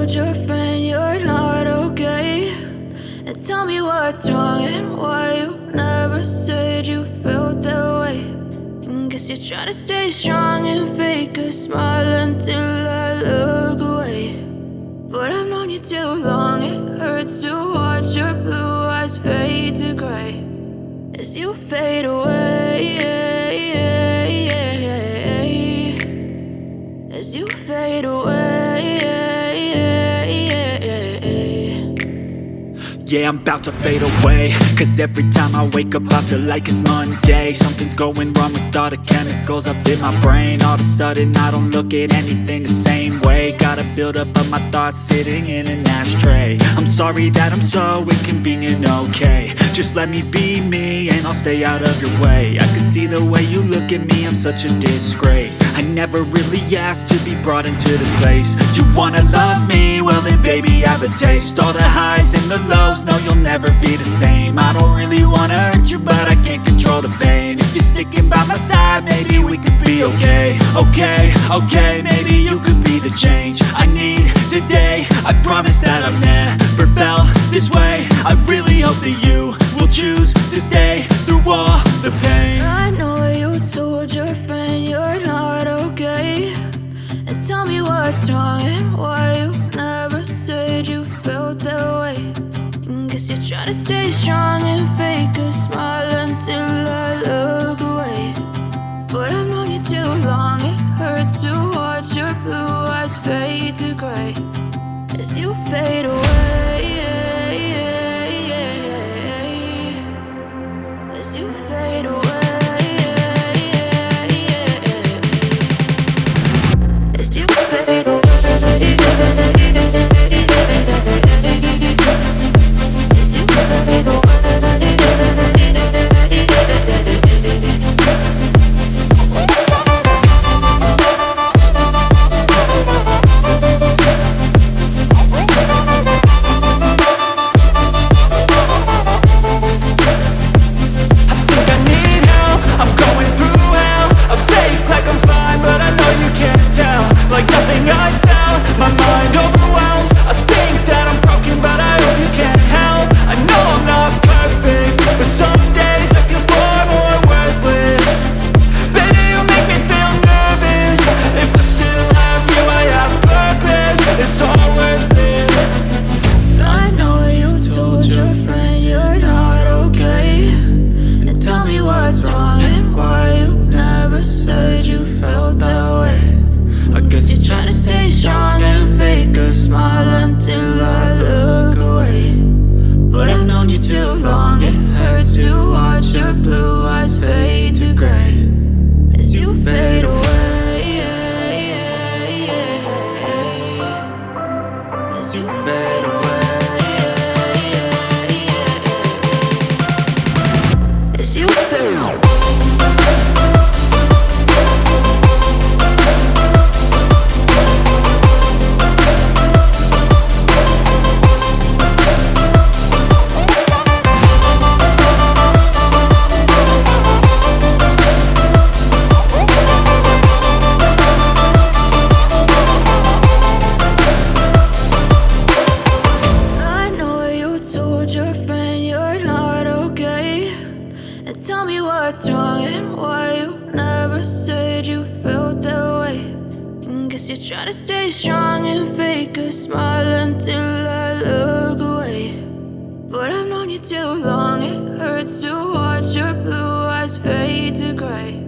told your friend you're not okay? And tell me what's wrong and why you never said you felt that way. And guess you're trying to stay strong and fake a smile until I look away. But I've known you too long, it hurts to watch your blue eyes fade to gray as you fade away, as you fade away. Yeah, I'm about to fade away, cause every time I wake up I feel like it's Monday. Something's going wrong with all the chemicals up in my brain. All of a sudden I don't look at anything the same way. Got a buildup of my thoughts sitting in an ashtray. I'm sorry that I'm so inconvenient, okay? Just let me be me and I'll stay out of your way. I can see the way you look at me, I'm such a disgrace. I never really asked to be brought into this place. You wanna love me? Well then baby, have a taste. All the highs and the lows, no, you'll never be the same. I don't really wanna hurt you, but I can't control the pain. If you're sticking by my side, maybe we could be okay. Okay, maybe you could be the change I need today. I promise that I've never felt this way. I really hope that you will choose to stay through all the pain. I know you told your friend you're not okay. And tell me what's wrong and why you never said you felt that way. And guess you're trying to stay strong and fake a smile until I look away. But I've known you too long, it hurts to watch your blue eyes fade to gray as you fade away, as you fade away. As you fade away, as you fade away. Like nothing I found, my mind overwhelms. I think that I'm broken, but I hope you can't help. I know I'm not perfect, but some days I feel far more worthless. Baby, you make me feel nervous. If I still have you, I have purpose. It's all worth it. I know you told your friend you're not okay. And tell me what's wrong and why you never said you felt that way. I guess you're trying to stay strong and fake a smile until I look away. But I've known you too long, it hurts to watch your blue eyes fade to gray as you fade away, as you fade away, as you fade away. Your friend you're not okay. And tell me what's wrong and why you never said you felt that way. And guess you're trying to stay strong and fake a smile until I look away. But I've known you too long, it hurts to watch your blue eyes fade to gray